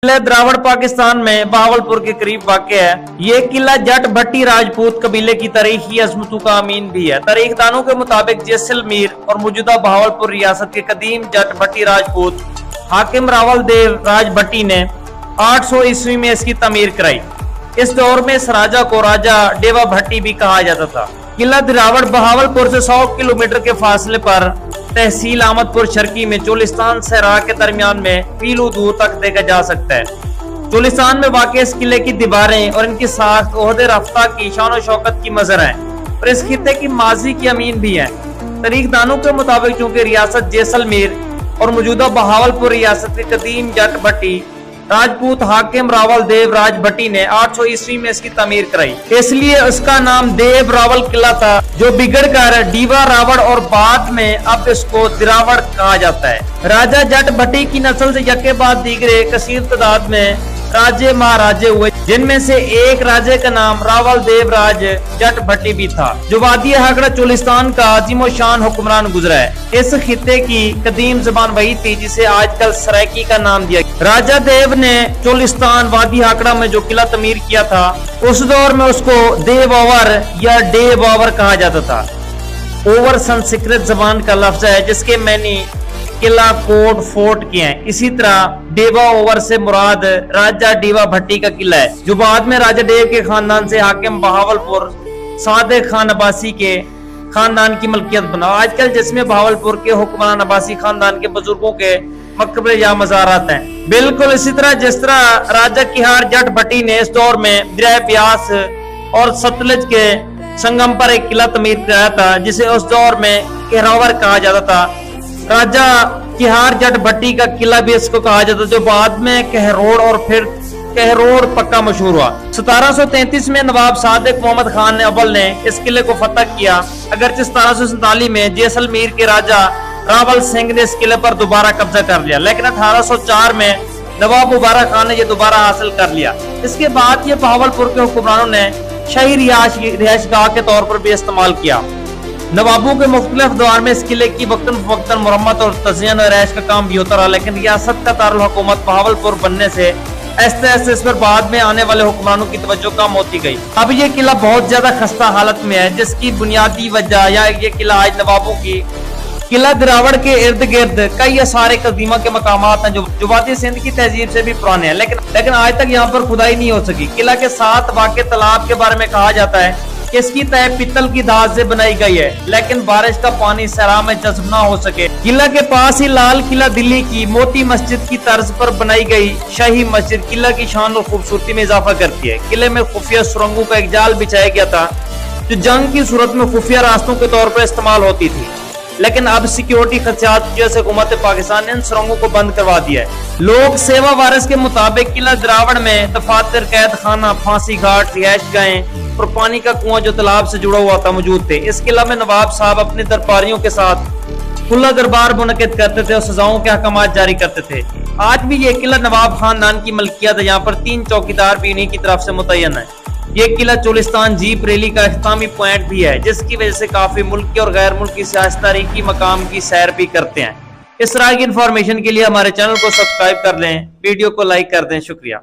किला द्रावड़ पाकिस्तान में बहावलपुर के करीब वाक़ है। ये किला जट भट्टी राजपूत कबीले की तारीखी अजमतों का अमीन भी है। तारीखदानों के मुताबिक जैसलमेर और मौजूदा बहावलपुर रियासत के कदीम जट भट्टी राजपूत हाकिम रावल देव राज भट्टी ने 800 ईस्वी में इसकी तमीर कराई। इस दौर में इस राजा को राजा डेवा भट्टी भी कहा जाता था। किला द्रावड़ बहावलपुर से 100 किलोमीटर के फासले पर तहसील अहमदपुर शर्की में चोलिस्तान सहरा के दरमियान में कीलो दूर तक देखा जा सकता है। चोलिस्तान में वाक़ इस किले की दीवारें और इनकी साख्त ओहदे रफ्ता की शान और शौकत की मजर है और इस खित्ते की माजी की अमीन भी है। तारीखदानों के मुताबिक चूंकि रियासत जैसलमेर और मौजूदा बहावलपुर रियासत के कदीम जट भट्टी राजपूत हाकिम रावल देव राज भट्टी ने 800 ईस्वी में इसकी तमीर कराई, इसलिए उसका नाम देव रावल किला था, जो बिगड़कर डीवा रावड़ और बाद में अब इसको दिरावड़ कहा जाता है। राजा जट भट्टी की नस्ल से यके बाद दीगरे कसीर तादाद में राजे महाराजे हुए, जिनमें से एक राजे का नाम रावल देव राज जट भट्टी भी था, जो वादी हाकड़ा चोलिस्तान का अजीमो शान हुक्मरान गुजरा है। इस खित्ते की कदीम जबान वही थी जिसे आजकल सराइकी का नाम दिया गया। राजा देव ने चोलिस्तान वादी हाकड़ा में जो किला तमीर किया था, उस दौर में उसको देव ओवर या डेव ओवर कहा जाता था। ओवर संस्कृत जबान का लफ्ज है जिसके मैनी किला कोट फोर्ट के हैं। इसी तरह डेवा ओवर से मुराद राजा डेवा भट्टी का किला है, जो बाद में राजा डेव के खानदान से हाकिम बहावलपुर सादे खान अब्बासी के खानदान की मलकियत बना। आजकल जिसमें बहावलपुर के हुक्मरान अब्बासी खानदान के बुजुर्गों के मकबरे या मज़ारात हैं। बिल्कुल इसी तरह जिस तरह राजा किहार जट भट्टी ने इस दौर में दरिया ब्यास और सतलज के संगम पर एक किला तमीर कराया था, जिसे उस दौर में केहरावर कहा जाता था। राजा किहार जट भट्टी का किला भी इसको कहा जाता, जो बाद में कहरोड़ और फिर कहरोड़ पक्का मशहूर हुआ। 1733 में नवाब सादिक मोहम्मद खान अव्वल ने इस किले को फतह किया, अगरचे 1747 में जैसलमेर के राजा रावल सिंह ने इस किले पर दोबारा कब्जा कर लिया, लेकिन 1804 में नवाब मुबारक खान ने यह दोबारा हासिल कर लिया। इसके बाद ये बहावलपुर के हुक्मरानों ने शाही रिहायशगाह के तौर पर भी इस्तेमाल किया। नवाबों के मुख्तलिफ दौर में इस किले की वक्तन फवक्तन मुरम्मत और तज़यीन और रैश का काम भी होता रहा, लेकिन रियासत का दारुल हुकूमत बहावलपुर बनने से ऐसे ऐसे इस पर बाद में आने वाले हुक्मरानों की तवज्जो कम होती गई। अब ये किला बहुत ज्यादा खस्ता हालत में है, जिसकी बुनियादी वजह या ये किला आज नवाबों की किला द्रावड़ के इर्द गिर्द कई आसार कदीमा के मकामात हैं जो वादी सिंध की तहजीब से भी पुराने हैं, लेकिन आज तक यहाँ पर खुदाई नहीं हो सकी। किला के साथ वाक़े तालाब के बारे में कहा जाता है कि इसकी तय पित्तल की धात से बनाई गई है, लेकिन बारिश का पानी सहरा में जज्ब ना हो सके। किला के पास ही लाल किला दिल्ली की मोती मस्जिद की तर्ज पर बनाई गई शाही मस्जिद किला की शान और खूबसूरती में इजाफा करती है। किले में खुफिया सुरंगों का एक जाल बिछाया गया था, जो जंग की सूरत में खुफिया रास्तों के तौर पर इस्तेमाल होती थी, लेकिन अब सिक्योरिटी खदशात की वजह से हुकूमत पाकिस्तान ने इन सुरंगों को बंद करवा दिया है। लोक सेवा वारिस के मुताबिक किला द्रावड़ में दफातर, कैद खाना, फांसी घाट, रिहायश गाहें और पानी का कुआं जो तालाब से जुड़ा हुआ था मौजूद थे। इस किला में नवाब साहब अपने दरबारियों के साथ खुला दरबार मुनक़िद करते थे और सजाओं के अहकामात जारी करते थे। आज भी ये किला नवाब खानदान की मलकियत है। यहाँ पर 3 चौकीदार भी इन्हीं की तरफ से मुतय्यन है। ये किला चोलिस्तान जीप रैली का इख्तितामी पॉइंट भी है, जिसकी वजह से काफी मुल्की और गैर मुल्की सियासी तारीखी मकाम की सैर भी करते हैं। इस तरह की इंफॉर्मेशन के लिए हमारे चैनल को सब्सक्राइब कर लें, वीडियो को लाइक कर दें। शुक्रिया।